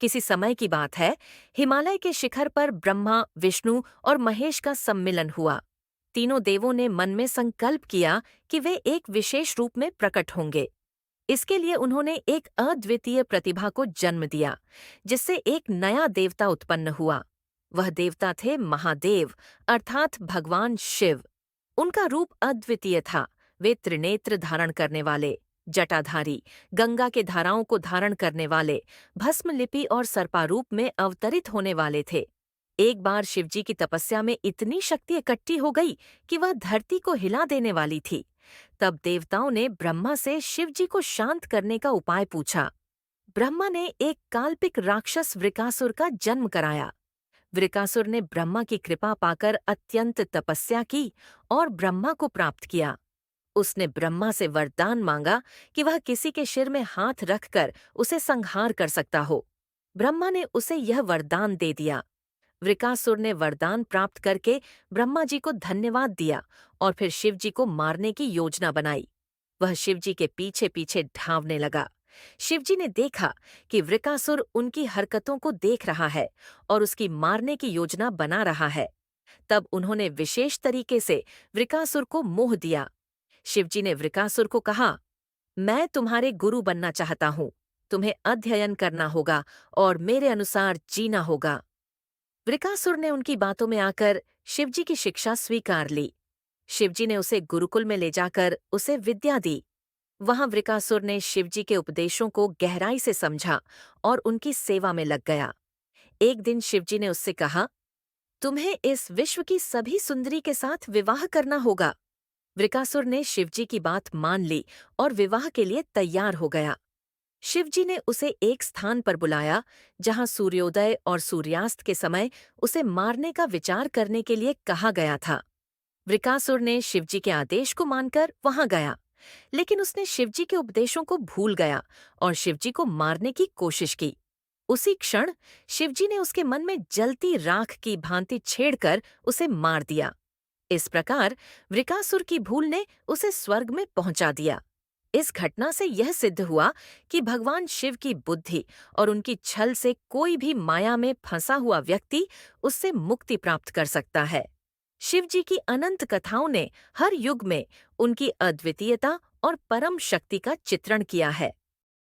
किसी समय की बात है, हिमालय के शिखर पर ब्रह्मा, विष्णु और महेश का सम्मिलन हुआ। तीनों देवों ने मन में संकल्प किया कि वे एक विशेष रूप में प्रकट होंगे। इसके लिए उन्होंने एक अद्वितीय प्रतिभा को जन्म दिया, जिससे एक नया देवता उत्पन्न हुआ। वह देवता थे महादेव, अर्थात भगवान शिव। उनका रूप अद्वितीय था। वे त्रिनेत्र धारण करने वाले, जटाधारी, गंगा के धाराओं को धारण करने वाले, भस्मलिपि और सर्पारूप में अवतरित होने वाले थे। एक बार शिवजी की तपस्या में इतनी शक्ति इकट्ठी हो गई कि वह धरती को हिला देने वाली थी। तब देवताओं ने ब्रह्मा से शिवजी को शांत करने का उपाय पूछा। ब्रह्मा ने एक काल्पिक राक्षस वृकासुर का जन्म कराया। वृकासुर ने ब्रह्मा की कृपा पाकर अत्यंत तपस्या की और ब्रह्मा को प्राप्त किया। उसने ब्रह्मा से वरदान मांगा कि वह किसी के सिर में हाथ रखकर उसे संहार कर सकता हो। ब्रह्मा ने उसे यह वरदान दे दिया। वृकासुर ने वरदान प्राप्त करके ब्रह्मा जी को धन्यवाद दिया और फिर शिव जी को मारने की योजना बनाई। वह शिव जी के पीछे पीछे धावने लगा। शिवजी ने देखा कि वृकासुर उनकी हरकतों को देख रहा है और उसकी मारने की योजना बना रहा है। तब उन्होंने विशेष तरीके से वृकासुर को मोह दिया। शिवजी ने वृकासुर को कहा, मैं तुम्हारे गुरु बनना चाहता हूँ। तुम्हें अध्ययन करना होगा और मेरे अनुसार जीना होगा। वृकासुर ने उनकी बातों में आकर शिवजी की शिक्षा स्वीकार ली। शिवजी ने उसे गुरुकुल में ले जाकर उसे विद्या दी। वहां वृकासुर ने शिवजी के उपदेशों को गहराई से समझा और उनकी सेवा में लग गया। एक दिन शिवजी ने उससे कहा, तुम्हें इस विश्व की सभी सुंदरी के साथ विवाह करना होगा। वृकासुर ने शिवजी की बात मान ली और विवाह के लिए तैयार हो गया। शिवजी ने उसे एक स्थान पर बुलाया जहां सूर्योदय और सूर्यास्त के समय उसे मारने का विचार करने के लिए कहा गया था। वृकासुर ने शिवजी के आदेश को मानकर वहां गया, लेकिन उसने शिवजी के उपदेशों को भूल गया और शिवजी को मारने की कोशिश की। उसी क्षण शिवजी ने उसके मन में जलती राख की भांति छेड़कर उसे मार दिया। इस प्रकार वृकासुर की भूल ने उसे स्वर्ग में पहुंचा दिया। इस घटना से यह सिद्ध हुआ कि भगवान शिव की बुद्धि और उनकी छल से कोई भी माया में फंसा हुआ व्यक्ति उससे मुक्ति प्राप्त कर सकता है। शिव जी की अनंत कथाओं ने हर युग में उनकी अद्वितीयता और परम शक्ति का चित्रण किया है।